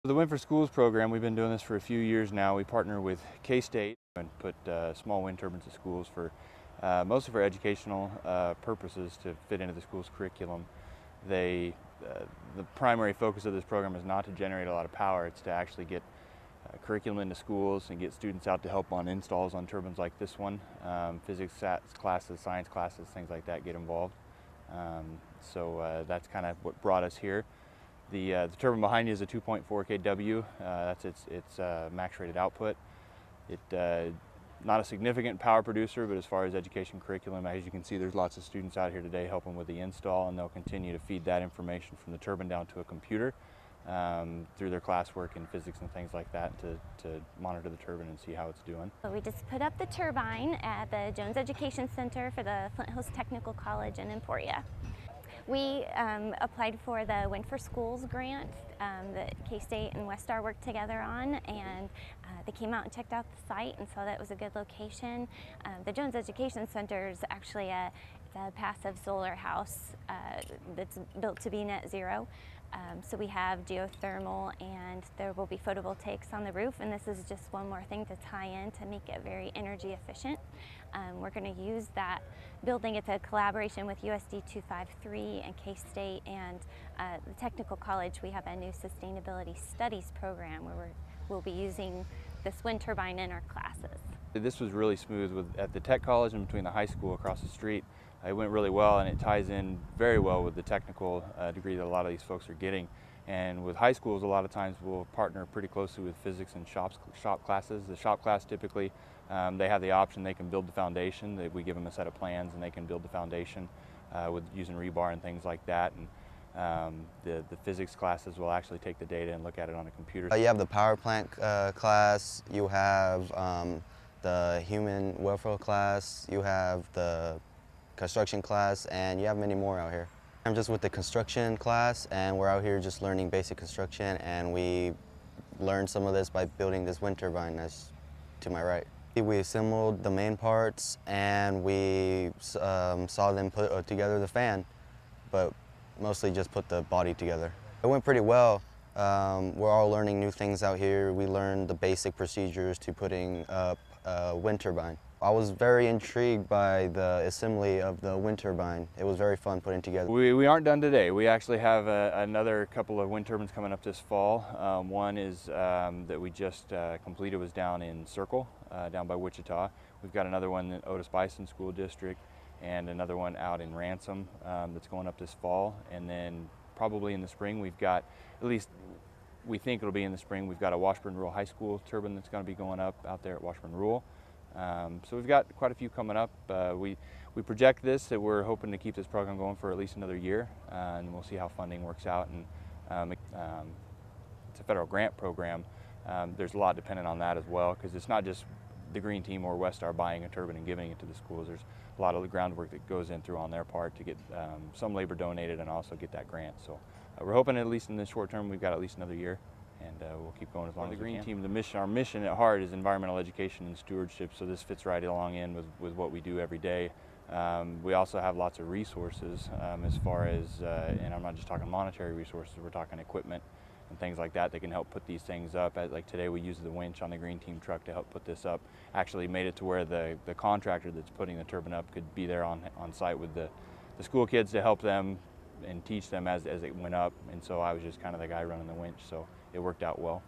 The Wind for Schools program, we've been doing this for a few years now. We partner with K-State and put small wind turbines at schools for mostly for educational purposes to fit into the school's curriculum. The primary focus of this program is not to generate a lot of power, it's to actually get curriculum into schools and get students out to help on installs on turbines like this one. Physics classes, science classes, things like that get involved. That's kind of what brought us here. The turbine behind you is a 2.4 kW. That's its max rated output. Not a significant power producer, but as far as education curriculum, as you can see, there's lots of students out here today helping with the install, and they'll continue to feed that information from the turbine down to a computer through their classwork in physics and things like that to monitor the turbine and see how it's doing. We just put up the turbine at the Jones Education Center for the Flint Hills Technical College in Emporia. We applied for the Wind for Schools grant that K-State and Westar worked together on, and they came out and checked out the site and saw that it was a good location. The Jones Education Center is actually a passive solar house that's built to be net zero. So we have geothermal, and there will be photovoltaics on the roof, and this is just one more thing to tie in to make it very energy efficient. We're going to use that building. It's a collaboration with USD 253 and K-State and the Technical College. We have a new sustainability studies program where we'll be using this wind turbine in our classes. This was really smooth at the Tech College and between the high school across the street. It went really well, and it ties in very well with the technical degree that a lot of these folks are getting. And with high schools, a lot of times we'll partner pretty closely with physics and shop classes. The shop class typically, they have the option, they can build the foundation. We give them a set of plans and they can build the foundation with using rebar and things like that. And the physics classes will actually take the data and look at it on a computer. You have the power plant class, you have the human welfare class, you have the construction class, and you have many more out here. I'm just with the construction class, and we're out here just learning basic construction, and we learned some of this by building this wind turbine that's to my right. We assembled the main parts, and we saw them put together the fan, but mostly just put the body together. It went pretty well. We're all learning new things out here. We learned the basic procedures to putting up a wind turbine. I was very intrigued by the assembly of the wind turbine. It was very fun putting together. We aren't done today. We actually have another couple of wind turbines coming up this fall. One is that we just completed was down in Circle, down by Wichita. We've got another one in Otis Bison School District and another one out in Ransom that's going up this fall. And then probably in the spring we've got, at least we think it'll be in the spring, we've got a Washburn Rural High School turbine that's going to be going up out there at Washburn Rural. So we've got quite a few coming up. We project this that we're hoping to keep this program going for at least another year, and we'll see how funding works out. And it's a federal grant program. There's a lot dependent on that as well, because it's not just the Green Team or Westar buying a turbine and giving it to the schools. There's a lot of the groundwork that goes in through on their part to get some labor donated and also get that grant. So we're hoping at least in the short term we've got at least another year. And we'll keep going as long as we can. The Green Team, our mission at heart is environmental education and stewardship, so this fits right along in with what we do every day. We also have lots of resources as far as, and I'm not just talking monetary resources, we're talking equipment and things like that can help put these things up. Like today we used the winch on the Green Team truck to help put this up. Actually made it to where the contractor that's putting the turbine up could be there on site with the school kids to help them and teach them as it went up. And so I was just kind of the guy running the winch, so it worked out well.